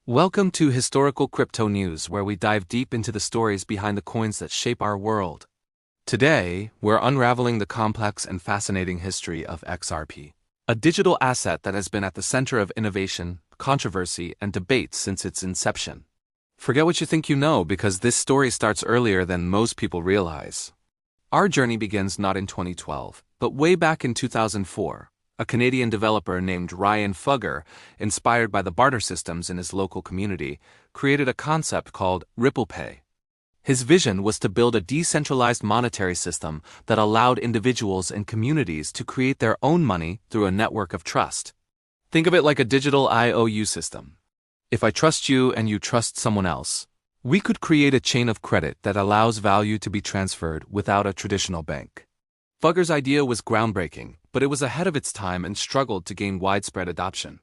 Welcome to Historical Crypto News, where we dive deep into the stories behind the coins that shape our world. Today, we're unraveling the complex and fascinating history of XRP, a digital asset that has been at the center of innovation, controversy, and debate since its inception. Forget what you think you know, because this story starts earlier than most people realize. Our journey begins not in 2012, but way back in 2004. A Canadian developer named Ryan Fugger, inspired by the barter systems in his local community, created a concept called Ripple Pay. His vision was to build a decentralized monetary system that allowed individuals and communities to create their own money through a network of trust. Think of it like a digital IOU system. If I trust you and you trust someone else, we could create a chain of credit that allows value to be transferred without a traditional bank. Fugger's idea was groundbreaking, but it was ahead of its time and struggled to gain widespread adoption.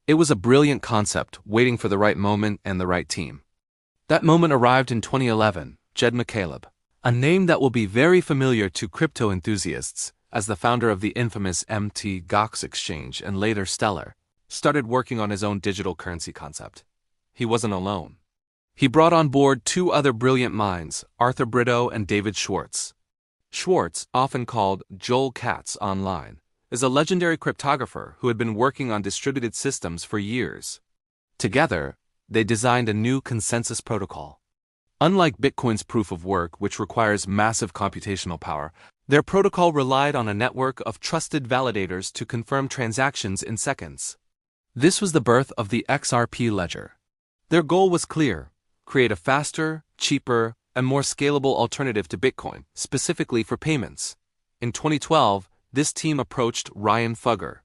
It was a brilliant concept, waiting for the right moment and the right team. That moment arrived in 2011. Jed McCaleb, a name that will be very familiar to crypto enthusiasts, as the founder of the infamous Mt. Gox exchange and later Stellar, started working on his own digital currency concept. He wasn't alone. He brought on board two other brilliant minds, Arthur Brito and David Schwartz. Schwartz, often called Joel Katz online, is a legendary cryptographer who had been working on distributed systems for years. Together, they designed a new consensus protocol. Unlike Bitcoin's proof of work, which requires massive computational power, their protocol relied on a network of trusted validators to confirm transactions in seconds. This was the birth of the XRP ledger. Their goal was clear: create a faster, cheaper, and more scalable alternative to Bitcoin, specifically for payments. In 2012, this team approached Ryan Fugger.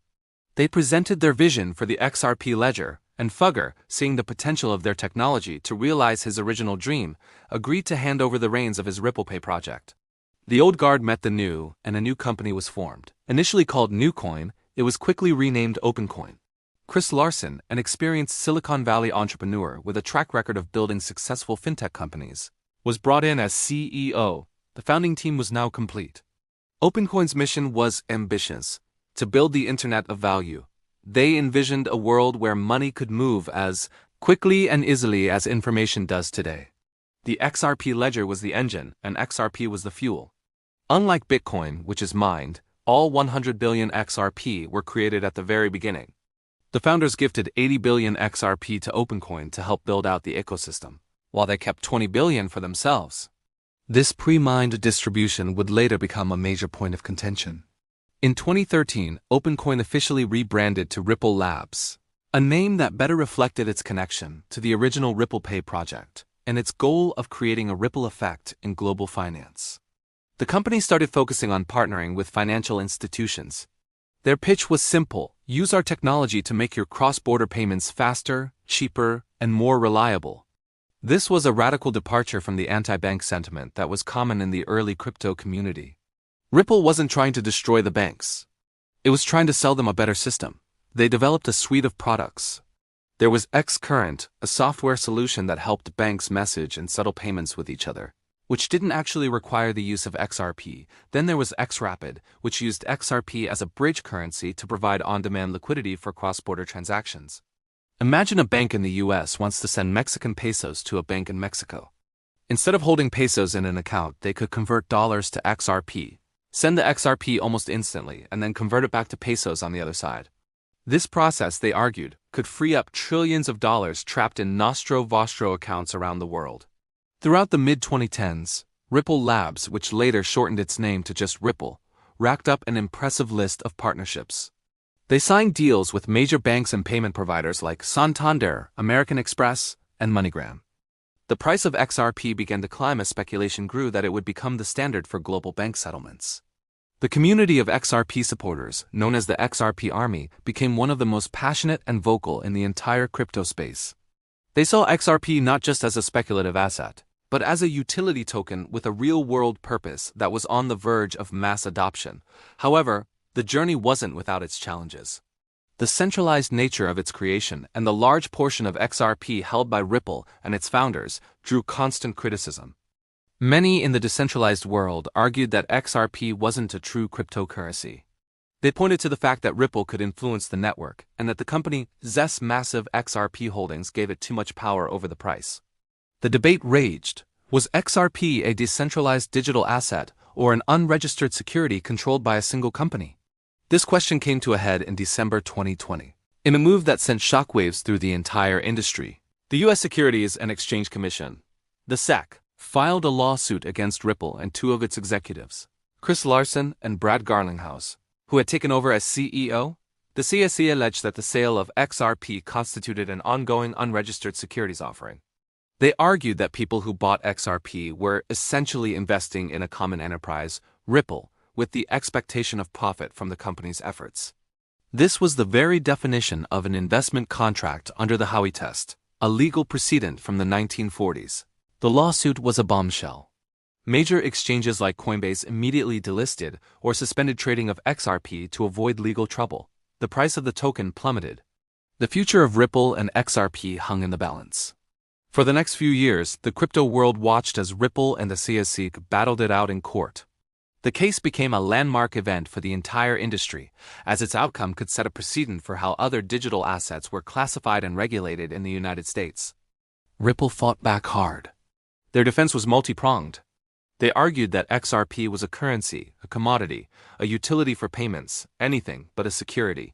They presented their vision for the XRP ledger, and Fugger, seeing the potential of their technology to realize his original dream, agreed to hand over the reins of his RipplePay project. The old guard met the new, and a new company was formed. Initially called NewCoin, it was quickly renamed OpenCoin. Chris Larson, an experienced Silicon Valley entrepreneur with a track record of building successful fintech companies, was brought in as CEO. The founding team was now complete. OpenCoin's mission was ambitious: to build the Internet of Value. They envisioned a world where money could move as quickly and easily as information does today. The XRP ledger was the engine, and XRP was the fuel. Unlike Bitcoin, which is mined, all 100 billion XRP were created at the very beginning. The founders gifted 80 billion XRP to OpenCoin to help build out the ecosystem, while they kept 20 billion for themselves. This pre-mined distribution would later become a major point of contention. In 2013, OpenCoin officially rebranded to Ripple Labs, a name that better reflected its connection to the original RipplePay project and its goal of creating a ripple effect in global finance. The company started focusing on partnering with financial institutions. Their pitch was simple: use our technology to make your cross-border payments faster, cheaper, and more reliable. This was a radical departure from the anti-bank sentiment that was common in the early crypto community. Ripple wasn't trying to destroy the banks. It was trying to sell them a better system. They developed a suite of products. There was XCurrent, a software solution that helped banks message and settle payments with each other, which didn't actually require the use of XRP. Then there was XRapid, which used XRP as a bridge currency to provide on-demand liquidity for cross-border transactions. Imagine a bank in the US wants to send Mexican pesos to a bank in Mexico. Instead of holding pesos in an account, they could convert dollars to XRP, send the XRP almost instantly, and then convert it back to pesos on the other side. This process, they argued, could free up trillions of dollars trapped in nostro vostro accounts around the world. Throughout the mid-2010s, Ripple Labs, which later shortened its name to just Ripple, racked up an impressive list of partnerships. They signed deals with major banks and payment providers like Santander, American Express, and MoneyGram. The price of XRP began to climb as speculation grew that it would become the standard for global bank settlements. The community of XRP supporters, known as the XRP Army, became one of the most passionate and vocal in the entire crypto space. They saw XRP not just as a speculative asset, but as a utility token with a real-world purpose that was on the verge of mass adoption. However, the journey wasn't without its challenges. The centralized nature of its creation and the large portion of XRP held by Ripple and its founders drew constant criticism. Many in the decentralized world argued that XRP wasn't a true cryptocurrency. They pointed to the fact that Ripple could influence the network and that the company's massive XRP holdings gave it too much power over the price. The debate raged. Was XRP a decentralized digital asset or an unregistered security controlled by a single company? This question came to a head in December 2020. In a move that sent shockwaves through the entire industry, the U.S. Securities and Exchange Commission, the SEC, filed a lawsuit against Ripple and two of its executives, Chris Larson and Brad Garlinghouse, who had taken over as CEO. The CSE alleged that the sale of XRP constituted an ongoing unregistered securities offering. They argued that people who bought XRP were essentially investing in a common enterprise, Ripple, with the expectation of profit from the company's efforts. This was the very definition of an investment contract under the Howey test, a legal precedent from the 1940s. The lawsuit was a bombshell. Major exchanges like Coinbase immediately delisted or suspended trading of XRP to avoid legal trouble. The price of the token plummeted. The future of Ripple and XRP hung in the balance. For the next few years, the crypto world watched as Ripple and the CSE battled it out in court. The case became a landmark event for the entire industry, as its outcome could set a precedent for how other digital assets were classified and regulated in the United States. Ripple fought back hard. Their defense was multi-pronged. They argued that XRP was a currency, a commodity, a utility for payments, anything but a security.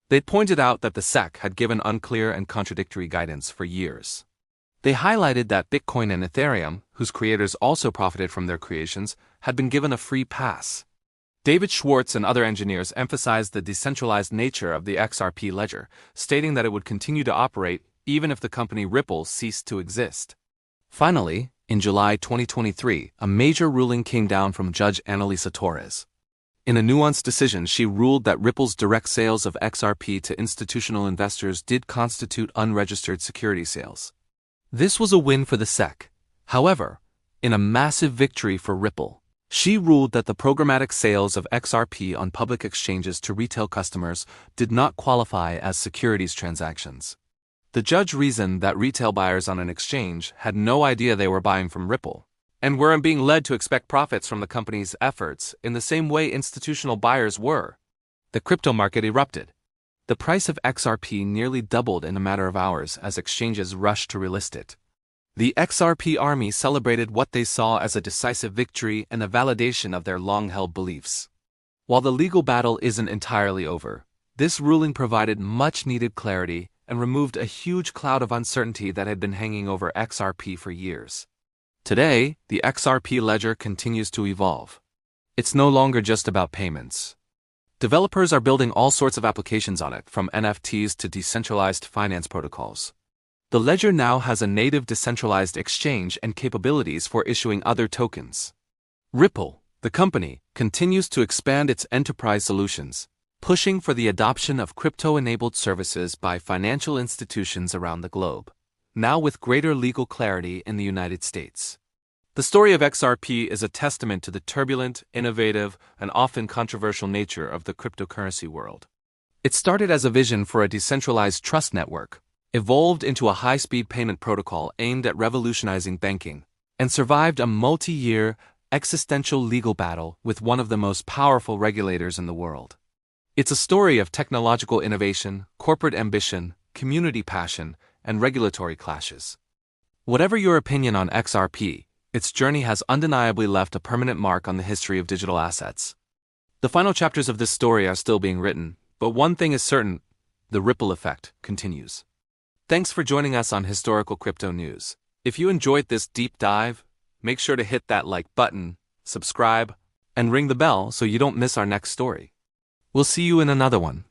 They pointed out that the SEC had given unclear and contradictory guidance for years. They highlighted that Bitcoin and Ethereum, whose creators also profited from their creations, had been given a free pass. David Schwartz and other engineers emphasized the decentralized nature of the XRP ledger, stating that it would continue to operate even if the company Ripple ceased to exist. Finally, in July 2023, a major ruling came down from Judge Annalisa Torres. In a nuanced decision, she ruled that Ripple's direct sales of XRP to institutional investors did constitute unregistered security sales. This was a win for the SEC. However, in a massive victory for Ripple, she ruled that the programmatic sales of XRP on public exchanges to retail customers did not qualify as securities transactions. The judge reasoned that retail buyers on an exchange had no idea they were buying from Ripple, and were being led to expect profits from the company's efforts in the same way institutional buyers were. The crypto market erupted. The price of XRP nearly doubled in a matter of hours as exchanges rushed to relist it. The XRP army celebrated what they saw as a decisive victory and a validation of their long-held beliefs. While the legal battle isn't entirely over, this ruling provided much-needed clarity and removed a huge cloud of uncertainty that had been hanging over XRP for years. Today, the XRP ledger continues to evolve. It's no longer just about payments. Developers are building all sorts of applications on it, from NFTs to decentralized finance protocols. The ledger now has a native decentralized exchange and capabilities for issuing other tokens. Ripple, the company, continues to expand its enterprise solutions, pushing for the adoption of crypto-enabled services by financial institutions around the globe, now with greater legal clarity in the United States. The story of XRP is a testament to the turbulent, innovative, and often controversial nature of the cryptocurrency world. It started as a vision for a decentralized trust network, evolved into a high-speed payment protocol aimed at revolutionizing banking, and survived a multi-year, existential legal battle with one of the most powerful regulators in the world. It's a story of technological innovation, corporate ambition, community passion, and regulatory clashes. Whatever your opinion on XRP, its journey has undeniably left a permanent mark on the history of digital assets. The final chapters of this story are still being written, but one thing is certain: the ripple effect continues. Thanks for joining us on Historical Crypto News. If you enjoyed this deep dive, make sure to hit that like button, subscribe, and ring the bell so you don't miss our next story. We'll see you in another one.